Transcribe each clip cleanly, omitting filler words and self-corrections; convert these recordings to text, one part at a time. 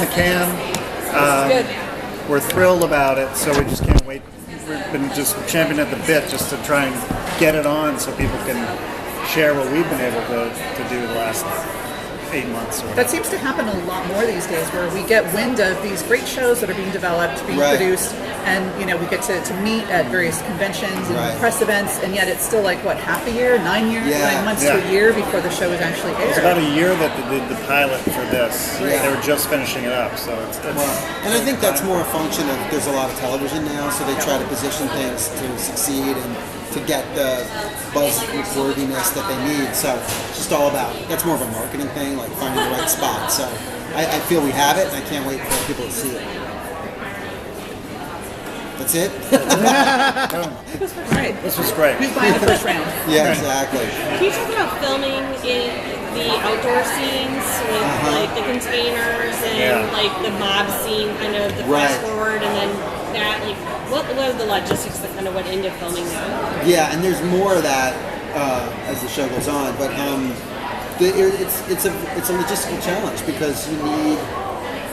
the can. We're thrilled about it, so we just can't wait. We've been just championing at the bit just to try and get it on so people can share what we've been able to do the last 8 months. Or that seems to happen a lot more these days, where we get wind of these great shows that are being developed, being produced, and we get to meet at various conventions and press events, and yet it's still like half a year, 9 years, 9 months to a year before the show is actually aired. It's about a year that they did the pilot for this. They were just finishing it up, so it's and I think that's more a function of there's a lot of television now, so they try to position things to succeed and to get the buzzworthiness that they need. So it's just all about, that's more of a marketing thing, like finding the right spot. So I feel we have it, and I can't wait for people to see it. That's it? This was great. This was great. Who's buying the first round? Yeah, exactly. Can you talk about filming in the outdoor scenes with like the containers and like the mob scene, kind of the flash forward, and then that, like, what are the logistics that kind of went into filming that? Yeah, and there's more of that as the show goes on, but it's a logistical challenge because you need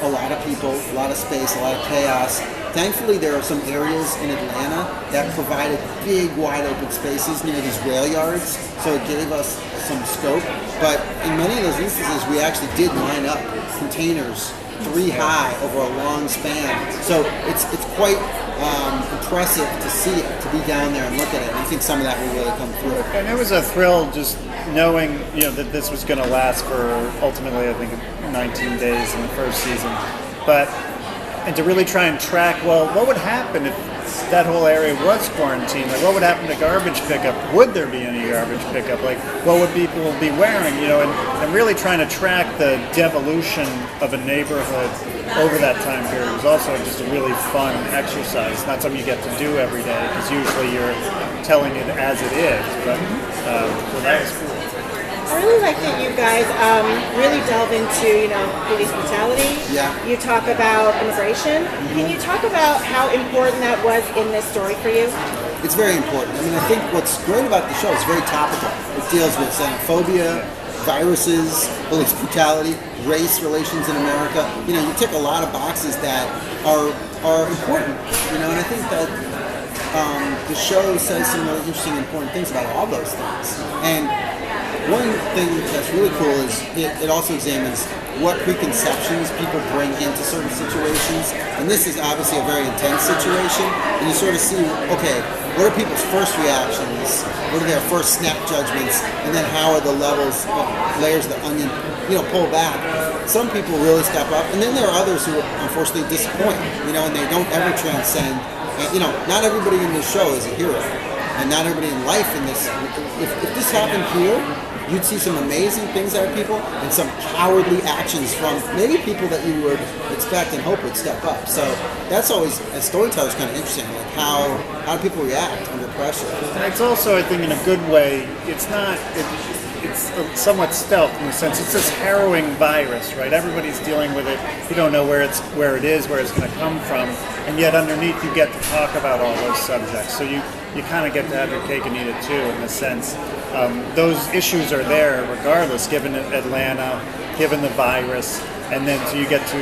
a lot of people, a lot of space, a lot of chaos. Thankfully, there are some areas in Atlanta that provided big, wide open spaces near these rail yards, so it gave us some scope. But in many of those instances, we actually did line up containers 3 high over a long span. So it's quite impressive to see it, to be down there and look at it. And I think some of that will really come through. And it was a thrill just knowing that this was going to last for ultimately, I think, 19 days in the first season. And to really try and track, well, what would happen if that whole area was quarantined? Like, what would happen to garbage pickup? Would there be any garbage pickup? Like, what would people be wearing? And really trying to track the devolution of a neighborhood over that time period was also just a really fun exercise. Not something you get to do every day, because usually you're telling it as it is. But so that was cool. I really like that you guys really delve into, police brutality. Yeah. You talk about immigration. Can you talk about how important that was in this story for you? It's very important. I mean, I think what's great about the show is very topical. It deals with xenophobia, viruses, police brutality, race relations in America. You tick a lot of boxes that are important. And I think that the show says some really interesting, important things about all those things. And one thing that's really cool is it also examines what preconceptions people bring into certain situations. And this is obviously a very intense situation. And you sort of see, okay, what are people's first reactions? What are their first snap judgments? And then how are the layers of the onion, pull back? Some people really step up. And then there are others who unfortunately disappoint, and they don't ever transcend. And, not everybody in this show is a hero. And not everybody in life in this, if this happened here, you'd see some amazing things out of people and some cowardly actions from maybe people that you would expect and hope would step up. So that's always, as storytellers, kind of interesting, like how do people react under pressure? And it's also, I think, in a good way, it's somewhat stealth in the sense it's this harrowing virus, right? Everybody's dealing with it. You don't know where it is, where it's going to come from, and yet underneath you get to talk about all those subjects. So you kind of get to have your cake and eat it too, in a sense. Those issues are there regardless, given Atlanta, given the virus, and then so you get to,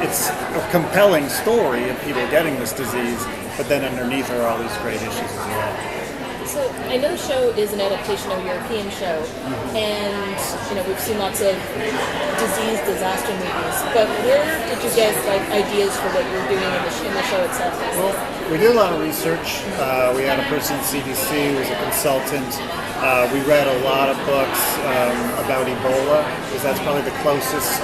it's a compelling story of people getting this disease, but then underneath are all these great issues as well. So I know the show is an adaptation of a European show, and we've seen lots of disaster movies. But where did you get ideas for what you're doing in the show itself? Well, we did a lot of research. We had a person at CDC who was a consultant. We read a lot of books about Ebola, because that's probably the closest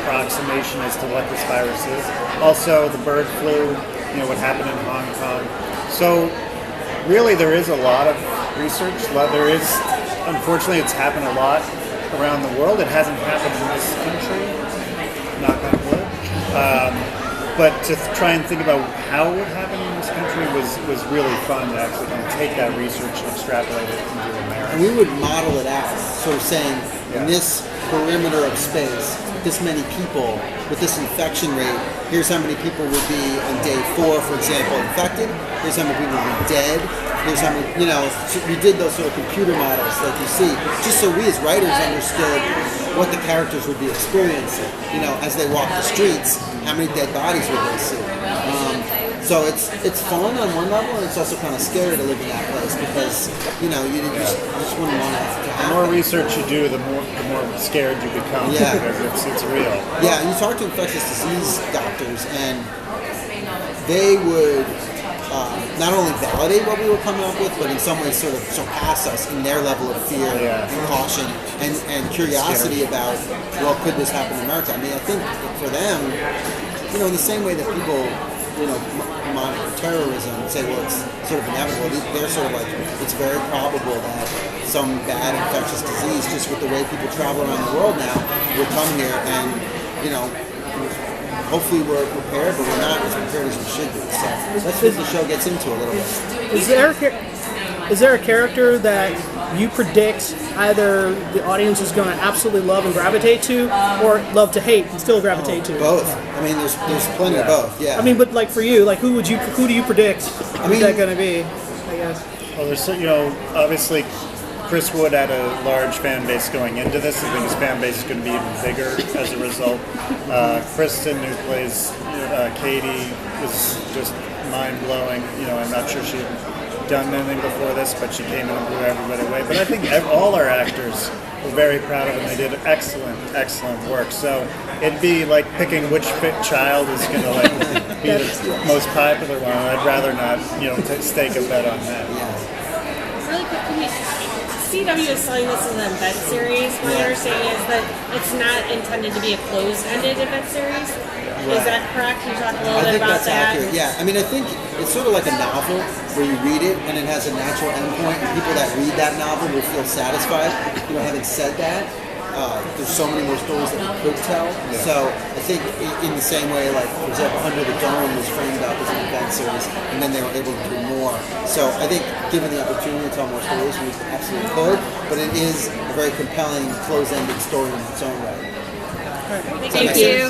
approximation as to what this virus is. Also, the bird flu, what happened in Hong Kong. So really, there is a lot of research. There is, unfortunately, it's happened a lot around the world. It hasn't happened in this country, knock on wood. But to try and think about how it would happen in this country was really fun to actually kind of take that research and extrapolate it into America. And we would model it out, sort of saying, in this perimeter of space, with this many people, with this infection rate, here's how many people would be on day 4, for example, infected. Here's how many people would be dead. Here's how many, so we did those sort of computer models like you see, just so we as writers understood what the characters would be experiencing. As they walk the streets, how many dead bodies would they see? So it's fun on one level, and it's also kind of scary to live in that place because you just wouldn't want it to happen. The more research you do, the more scared you become. Yeah. Because it's real. Yeah, and you talk to infectious disease doctors, and they would not only validate what we were coming up with, but in some ways sort of surpass us in their level of fear and caution and curiosity about, well, could this happen in America? I mean, I think for them, in the same way that people, monitor terrorism and say, well, it's sort of inevitable, they're sort of like, it's very probable that some bad infectious disease, just with the way people travel around the world now, will come here and, hopefully we're prepared, but we're not as prepared as we should be. So that's what the show gets into a little bit. Is there a character that you predict either the audience is going to absolutely love and gravitate to, or love to hate and still gravitate to? Both. I mean, there's plenty of both. Yeah. I mean, but like for you, like who do you predict? Who's that going to be? I guess. Well, there's obviously Chris Wood had a large fan base going into this. I think his fan base is going to be even bigger as a result. Kristen, who plays Katie, is just mind-blowing. I'm not sure she'd done anything before this, but she came in and blew everybody away. But I think all our actors were very proud of them. They did excellent work. So it'd be like picking which child is going to be the most popular one. I'd rather not, stake a bet on that. Really quick, CW is selling this as an event series. My understanding is that it's not intended to be a closed-ended event series. Is that correct? Can you talk a little bit about that? Accurate. Yeah, I mean, I think it's sort of like a novel where you read it and it has a natural endpoint, and people that read that novel will feel satisfied. Having said that, there's so many more stories that we could tell. Yeah. So I think in the same way, like, for example, Under the Dome was framed up as an event series, and then they were able to do more. So I think given the opportunity to tell more stories, we absolutely could, but it is a very compelling, close-ended story in its own way. Thank you.